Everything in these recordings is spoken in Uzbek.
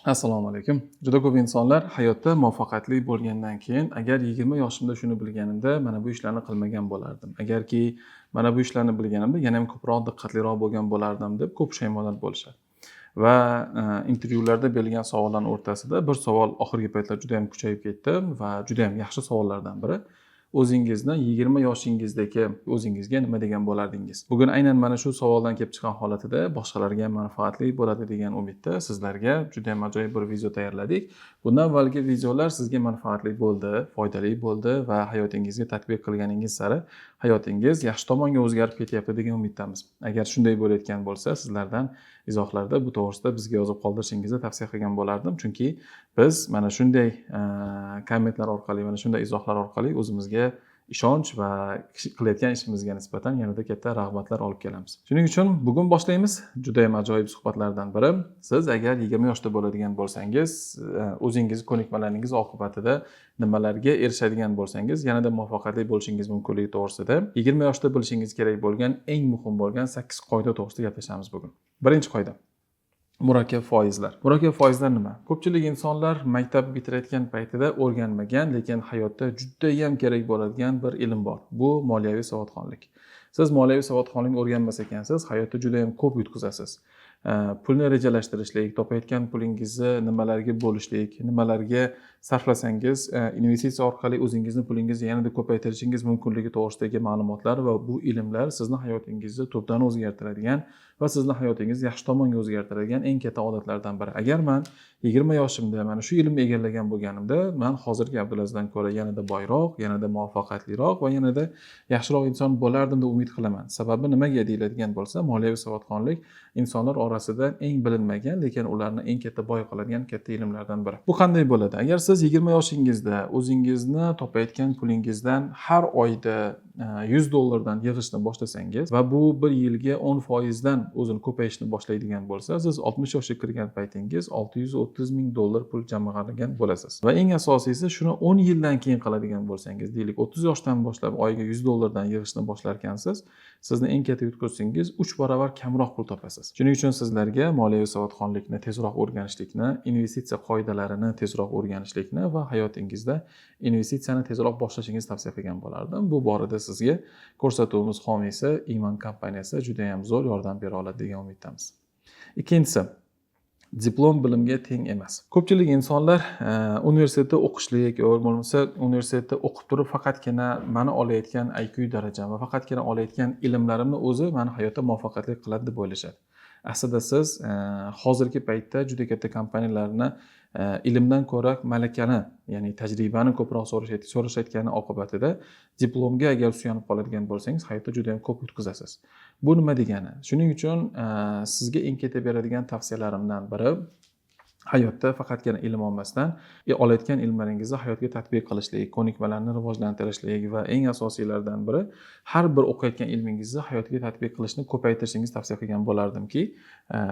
Assalomu alaykum. Juda ko'p insonlar hayotda muvaffaqiyatli bo'lgandan keyin agar 20 yoshimda shuni bilganimda mana bu ishlarni qilmagan bo'lardim. Agarki mana bu ishlarni bilganimda yana ham ko'proq diqqatliroq bo'lgan bo'lardim deb ko'p pushaymonlar bo'lishadi. Va intervyularda berilgan savollarning o'rtasida bir savol oxirgi paytlar juda ham kuchayib ketdi va juda ham yaxshi savollardan biri. O'zingizni 20 yoshingizdagi o'zingizga nima degan bo'lardingiz? Bugun aynan mana shu savoldan kelib chiqqan holatida boshqalarga ham manfaatli bo'ladi degan umidda sizlarga juda ham ajoyib bir video tayyorladik. Bundan avvalgi videolar sizga manfaatli bo'ldi, foydali bo'ldi va hayotingizga tatbiq qilganingiz sari hayotingiz yaxshi tomonga o'zgarib ketyapti degan umiddamiz. Agar shunday bo'layotgan bo'lsa, sizlardan izohlarda bu to'g'risida bizga yozib qoldirishingizni tavsiya qilgan bo'lardim. Chunki biz mana shunday kommentlar orqali, mana shunday izohlar orqali o'zimizga ishonch va qilayotgan ishimizga nisbatan yanada katta rag'batlar olib kelamiz. Shuning uchun bugun boshlaymiz. Juda ham ajoyib suhbatlardan biri. Siz agar 20 yoshda bo'ladigan bo'lsangiz, o'zingiz ko'nikmalaringiz oqibatida nimalarga erishadigan bo'lsangiz, yanada muvaffaqiyatli bo'lishingiz mumkinligi to'g'risida 20 yoshda bilishingiz kerak bo'lgan eng muhim bo'lgan 8 qoida to'g'risida gaplashamiz bugun. Birinchi qoida. Murakkab foizlar. Murakkab foizlar nima? Ko'pchilik insonlar maktab bitirayotgan paytida o'rganmagan, lekin hayotda juda ham kerak bo'ladigan bir ilm bor. Bu moliyaviy savodxonlik. Siz moliyaviy savodxonlikni o'rganmas ekansiz, hayotda juda ham ko'p yutqazasiz. Pulni rejalashtirishlik, topayotgan pulingizni nimalarga bo'lishlik, nimalarga sarflasangiz, investitsiya orqali o'zingizni pulingizni yanada ko'paytirishingiz mumkinligi to'g'risidagi ma'lumotlar va bu ilmlar sizni hayotingizni tubdan o'zgartiradigan va sizni hayotingizni yaxshi tomonga o'zgartiradigan eng katta odatlardan biri. Agar men 20 yoshimda mana shu ilmni egallagan bo'lganimda, men hozirgi Abdulazizdan ko'ra yanada boyroq, yanada muvaffaqiyatliroq va yanada yaxshiroq inson bo'lardim deb umid qilaman. Sababi nimaga deyiladigan bo'lsa, moliyaviy savodxonlik insonlar orasida eng bilinmagan, lekin ularni eng katta boy qiladigan katta ilmlardan biri. Bu qanday bo'ladi? Agar siz 20 yoshingizda o'zingizni topayotgan pulingizdan har oyda $100 yig'ishni boshlasangiz va bu bir yilga 10% dan o'zini ko'payishni boshlaydigan bo'lsa, siz 60 yoshga kirgan paytingiz $630,000 pul jamg'argan bo'lasiz. Va eng asosiysi shuni 10 yildan keyin qiladigan bo'lsangiz, deylik 30 yoshdan boshlab oyiga $100 dan yig'ishni boshlarkansiz, sizni eng katta yutqizishingiz 3 barobar kamroq pul topasiz. Shuning uchun sizlarga moliyaviy savodxonlikni tezroq o'rganishlikni, investitsiya qoidalarini tezroq o'rganishlikni va hayotingizda investitsiyani tezroq boshlashingizni tavsiya qilgan bo'lardim. Bu borada sizga ko'rsatuvimiz homiysi Iman kompaniyasi juda ham zo'r yordam bera oladi degan umiddamiz. Ikkinchisi, diplom bilimga teng emas. Ko'pchilik insonlar universitetda o'qishlik yoki bo'lmasa universitetda o'qib turib faqatgina meni olayotgan IQ darajam va faqatgina olayotgan ilmlarimni o'zi meni hayotda muvaffaqiyatli qiladi deb o'ylashadi. Aslida siz hozirgi paytda juda katta kompaniyalarni ilmdan ko'ra malakani, ya'ni tajribani ko'proq so'rashayotgani oqibatida diplomga agar suyanib qoladigan bo'lsangiz, hayotda juda ham ko'p yutqazasiz. Bu nima degani? Shuning uchun sizga eng katta beradigan tavsiyalarimdan biri hayotda faqatgina ilm olmasdan, olayotgan ilmlaringizni hayotga tatbiq qilishlik, ko'nikmalarni rivojlantirishlik va eng asosiylardan biri har bir o'qiyotgan ilmingizni hayotga tatbiq qilishni ko'paytirishingizni tavsiya qilgan bo'lardimki,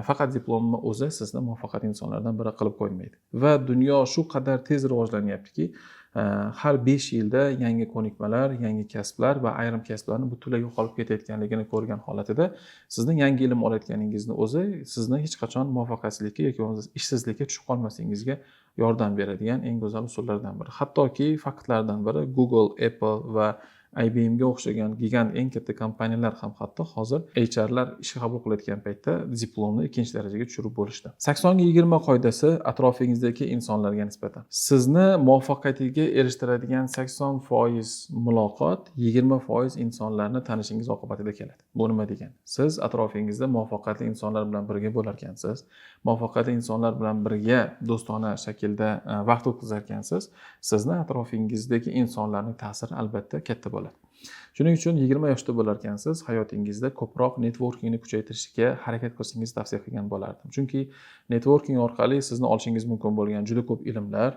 faqat diplomni o'zi sizni muvaffaqiyatli insonlardan biri qilib qo'ymaydi. Va dunyo shu qadar tez rivojlanyaptiki, har 5 yilda yangi ko'nikmalar, yangi kasblar va ayrim kasblarni butunlay yo'qolib ketayotganligini ko'rgan holatida sizning yangi ilm olayotganingizni o'zi sizni hech qachon muvaffaqiyatsizlikka yoki ishsizlikka tushib qolmasligingizga yordam beradigan eng go'zal usullardan biri. Hattoki faktlardan biri Google, Apple va IBMga o'xshagan gigant eng katta kompaniyalar ham hatto hozir HRlar ishga qabul qilayotgan paytda diplomni 2-darajaga tushirib bo'lishdi. 80-20 qoidasi atrofingizdagi insonlarga nisbatan. Sizni muvaffaqiyatiga erishtiradigan 80% muloqot 20% insonlarni tanishingiz oqibatida keladi. Bu nima degani? Siz atrofingizda muvaffaqiyatli insonlar bilan birga bo'larkansiz, muvaffaqiyatli insonlar bilan birga do'stona shaklda vaqt o'tkazarkansiz, sizni atrofingizdagi insonlarning ta'siri albatta katta bo'ladi. Shuning uchun 20 yoshda bo'larkansiz, hayotingizda ko'proq networkingni kuchaytirishga harakat qilishingizni tavsiya qilgan bo'lardim. Chunki networking orqali sizni olishingiz mumkin bo'lgan juda ko'p ilmlar,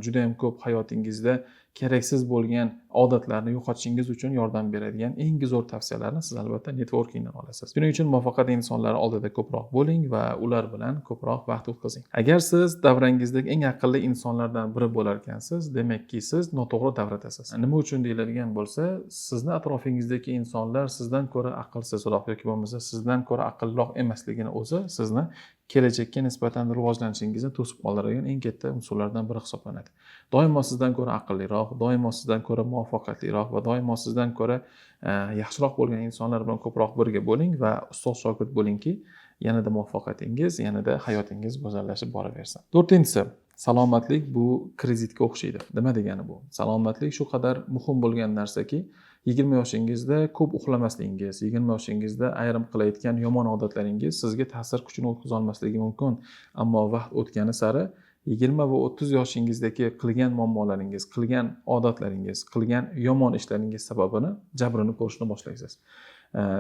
juda ham ko'p hayotingizda keraksiz bo'lgan odatlarni yo'qotishingiz uchun yordam beradigan eng zo'r tavsiyalarni siz albatta networkingdan olasiz. Shuning uchun muvaffaqiyatli insonlar oldida ko'proq bo'ling va ular bilan ko'proq vaqt o'tkazing. Agar siz davrangizdagi eng aqlli insonlardan biri bo'larkansiz, demakki siz noto'g'ri davradasiz. Nima uchun deyiladigan bo'lsa, sizni atrofingizdagi insonlar sizdan ko'ra aqlsizroq yoki bo'lmasa sizdan ko'ra aqlliroq emasligini o'zi sizni kelajakka nisbatan rivojlanishingizni to'sib qoldiradigan eng katta unsurlardan biri hisoblanadi. Doimo sizdan ko'ra aqlliroq, doimo sizdan ko'ra muvaffaqiyatliroq va doimo sizdan ko'ra yaxshiroq bo'lgan insonlar bilan ko'proq birga bo'ling va ustoz shogird bo'lingki, yanada muvaffaqiyatingiz, yanada hayotingiz go'zallashib boraversin. 4-inchisi, salomatlik bu kreditga o'xshaydi. Nima degani bu? Salomatlik shu qadar muhim bo'lgan narsaki, 20 yoshingizda ko'p uxlamasligingiz, 20 yoshingizda ayrim qilayotgan yomon odatlaringiz sizga ta'sir kuchini o'tkaza olmasligi mumkin. Ammo vaqt o'tgani sari 20 va 30 yoshingizdagi qilgan muammolaringiz, qilgan odatlaringiz, qilgan yomon ishlaringiz sababini, jabrini ko'rishni boshlaysiz.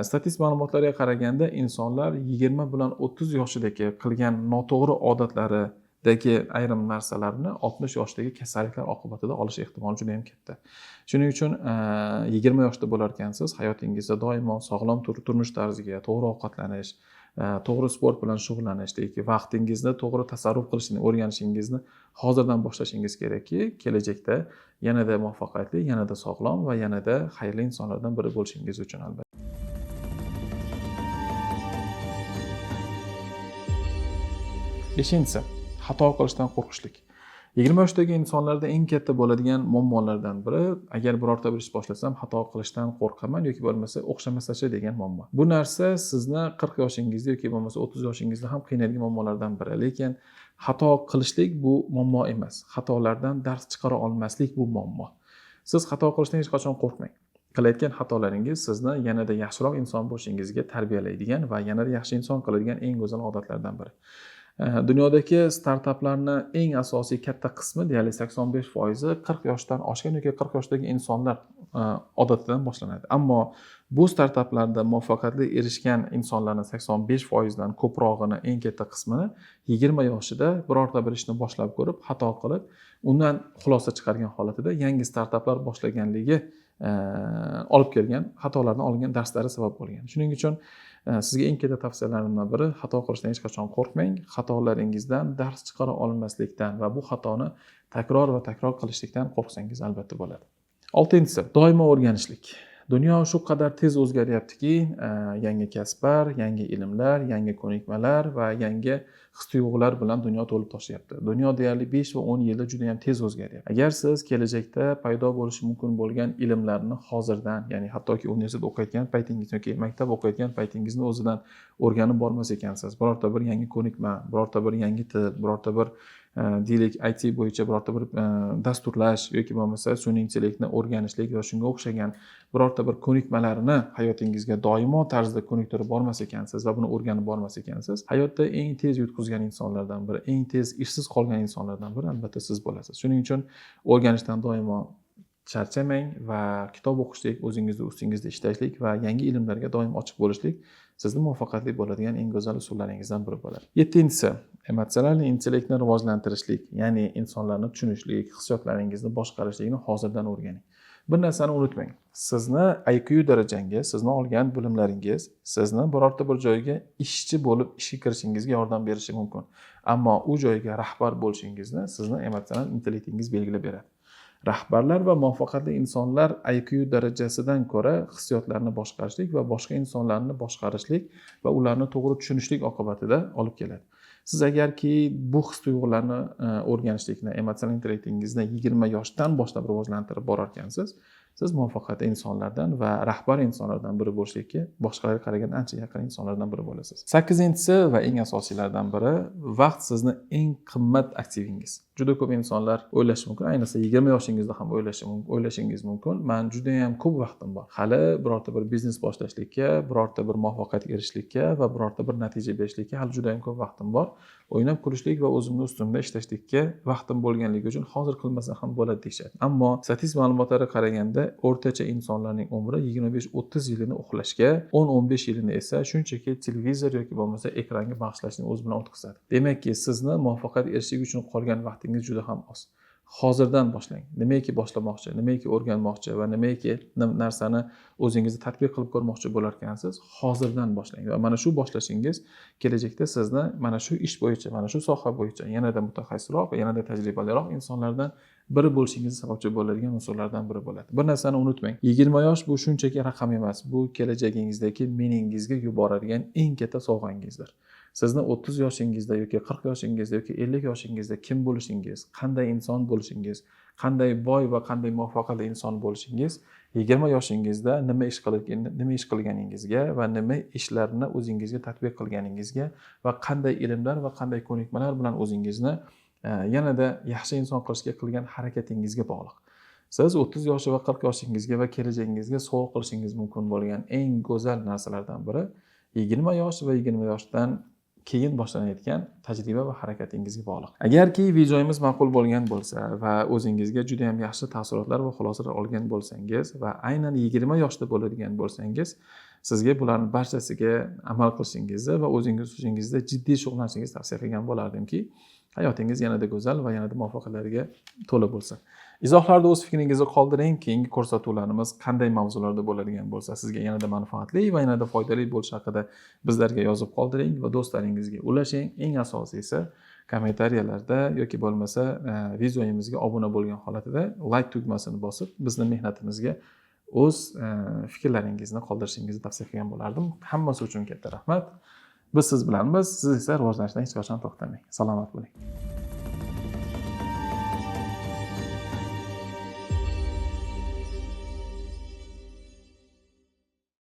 Statistik ma'lumotlarga qaraganda insonlar 20 bilan 30 yoshidagi qilgan noto'g'ri odatlaridagi ayrim narsalarni 60 yoshdagi kasalliklar oqibatida olish ehtimoli juda ham katta. Shuning uchun 20 yoshda bo'larkansiz, hayotingizda doimo sog'lom turmush tarziga, to'g'ri ovqatlanish, to'g'ri sport bilan shug'ullanishlik, vaqtingizni to'g'ri tasarruf qilishni o'rganishingizni hozirdan boshlashingiz kerakki, kelajakda yanada muvaffaqiyatli, yanada sog'lom va yanada xayrli insonlardan biri bo'lishingiz uchun albatta. 5-inchisi, xato qilishdan qo'rqishlik. 20 yoshdagi insonlarda eng katta bo'ladigan muammolardan biri, agar birorta bir ish boshlasam xato qilishdan qo'rqaman yoki bo'lmasa o'xshamasa-chi degan muammo. Bu narsa sizni 40 yoshingizda yoki bo'lmasa 30 yoshingizda ham qiynaydigan muammolardan biri. Lekin xato qilishlik bu muammo emas. Xatolardan dars chiqara olmaslik bu muammo. Siz xato qilishdan hech qachon qo'rqmang. Qilayotgan xatolaringiz sizni yanada yaxshiroq inson bo'lishingizga tarbiyalaydigan va yanada yaxshi inson qiladigan eng go'zal odatlardan biri. Dunyodagi startaplarning eng asosiy katta qismi, deyarli 85% 40 yoshdan oshgan yoki 40 yoshdagi insonlar odatidan boshlanadi. Ammo bu startaplarda muvaffaqiyatga erishgan insonlarning 85% dan ko'prog'ini, eng katta qismini 20 yoshida birorta bir ishni boshlab ko'rib, xato qilib, undan xulosa chiqargan holatida yangi startaplar boshlaganligi olib kelgan xatolardan olingan darslari sabab bo'lgan. Shuning uchun sizga eng katta tavsiyalarimdan biri, xato qilishdan hech qachon qo'rqmang, xatolaringizdan dars chiqara olmaslikdan va bu xatoni takror va takror qilishlikdan qo'rqsangiz albatta bo'ladi. 6-inchisi, doimo o'rganishlik. Dunyo shu qadar tez o'zgaryaptiki, yangi kasblar, yangi ilmlar, yangi ko'nikmalar va yangi his-tuyg'ular bilan dunyo to'lib toshyapti. Dunyo deyarli 5 va 10 yilda juda ham tez o'zgaryapti. Agar siz kelajakda paydo bo'lishi mumkin bo'lgan ilmlarni hozirdan, ya'ni hattoki universitet o'qiyotgan paytingiz yoki maktab o'qiyotgan paytingizni o'zidan o'rganib bormas ekansiz, birorta bir yangi ko'nikma, birorta bir yangi til, birorta bir deylik IT bo'yicha birorta bir dasturlash yoki bo'lmasa sun'iy intellektni o'rganishlik va shunga o'xshagan birorta bir ko'nikmalarni hayotingizga doimo tarzda ko'niktirib bormas ekansiz va buni o'rganib bormas ekansiz, hayotda eng tez yutqizgan insonlardan biri, eng tez ishsiz qolgan insonlardan biri albatta siz bo'lasiz. Shuning uchun o'rganishdan doimo charchamang va kitob o'qishlik, o'zingizning ustingizda ishlashlik va yangi ilmlarga doim ochiq bo'lishlik sizni muvaffaqiyatli bo'ladigan eng go'zal usullaringizdan biri bo'ladi. 7-inchisi, emotsional intellektni rivojlantirishlik, ya'ni insonlarni tushunishlik, hissiyotlaringizni boshqarishlikni hozirdan o'rganing. Bir narsani unutmang. Sizni IQ darajangiz, sizni olgan bilimlaringiz sizni birorta bir joyga ishchi bo'lib ishga kirishingizga yordam berishi mumkin. Ammo u joyga rahbar bo'lishingizni sizni emotsional intellektingiz belgilab beradi. Rahbarlar va muvaffaqiyatli insonlar IQ darajasidan ko'ra hissiyotlarni boshqarishlik va boshqa insonlarni boshqarishlik va ularni to'g'ri tushunishlik oqibatida olib keladi. Siz agarki bu his-tuyg'ularni o'rganishlikni, emotsional intellektingizni 20 yoshdan boshlab rivojlantirib borarkansiz, siz muvaffaqiyatli insonlardan va rahbar insonlardan biri bo'lishlikka boshqalarga qaraganda ancha yaqin insonlardan biri bo'lasiz. 8-inchisi va eng asosiylardan biri, vaqt sizni eng qimmat aktivingiz. Juda ko'p insonlar o'ylashi mumkin, ayniqsa 20 yoshingizda ham o'ylashingiz mumkin. Men juda ham ko'p vaqtim bor. Hali birorta bir biznes boshlashlikka, birorta bir muvaffaqiyatga erishishlikka va birorta bir natija berishlikka hali juda ham ko'p vaqtim bor. O'ynab kulishlik va o'zimni ustimda ishlashlikka vaqtim bo'lganligi uchun hozir qilmasa ham bo'ladi deyshadi. Ammo statistik ma'lumotlarga qaraganda o'rtacha insonlarning umri 25-30 yilini uxlashga, 10-15 yilini esa shunchaki televizor yoki bo'lmasa ekranga bag'ishlashning o'zi bilan o'tkazadi. Demakki, sizni muvaffaqiyat erishish uchun qolgan vaqtingiz juda ham oz. Hozirdan boshlang. Nimaiki boshlamoqchi, nimaiki o'rganmoqchi va nimaiki narsani o'zingizda tatbiq qilib ko'rmoqchi bo'larkansiz, hozirdan boshlang. Va mana shu boshlashingiz kelajakda sizni mana shu ish bo'yicha, mana shu soha bo'yicha yanada mutaxassisroq va yanada tajribaliroq insonlardan biri bo'lishingiz sababchi bo'ladigan unsurlardan biri bo'ladi. Bir narsani unutmang. 20 yosh bu shunchaki raqam emas. Bu kelajagingizdagi meningizga yuboradigan eng katta sovg'angizdir. sizni 30 yoshingizda yoki 40 yoshingizda yoki 50 yoshingizda kim bo'lishingiz, qanday inson bo'lishingiz, qanday boy va qanday muvaffaqiyatli inson bo'lishingiz 20 yoshingizda nima ish qilganingizga va nima ishlarni o'zingizga tatbiq qilganingizga va qanday ilmlar va qanday ko'nikmalar bilan o'zingizni yanada yaxshi inson qilishga qilgan harakatingizga bog'liq. Siz 30 yoshi va 40 yoshingizga va kelajagingizga sovg'a qilishingiz mumkin bo'lgan eng go'zal narsalardan biri 20 yosh va 20 yoshdan keyin boshlanayotgan tajriba va harakatingizga bog'liq. Agarki videomiz ma'qul bo'lgan bo'lsa va o'zingizga juda ham yaxshi taassurotlar va xulosalar olgan bo'lsangiz va aynan 20 yoshda bo'ladigan bo'lsangiz, sizga bularning barchasiga amal qilishingizni va o'zingizda jiddiy shug'ullanishingizni tavsiya qilgan bo'lardimki, hayotingiz yanada go'zal va yanada muvaffaqiyatlarga to'la bo'lsin. Izohlarda o'z fikringizni qoldiring. Keyingi ko'rsatuvlarimiz qanday mavzularda bo'ladigan bo'lsa, sizga yanada manfaatli va yanada foydali bo'lishi haqida bizlarga yozib qoldiring va do'stlaringizga ulashing. Eng asosiysi kommentariyalarda yoki bo'lmasa videomizga obuna bo'lgan holatida like tugmasini bosib, bizning mehnatimizga o'z fikrlaringizni qoldirishingizni tavsiya qilgan bo'lardim. Hammasi uchun katta rahmat. Biz siz bilanmiz. Siz esa rivojlanishdan hech qachon to'xtamang. Salomat bo'ling.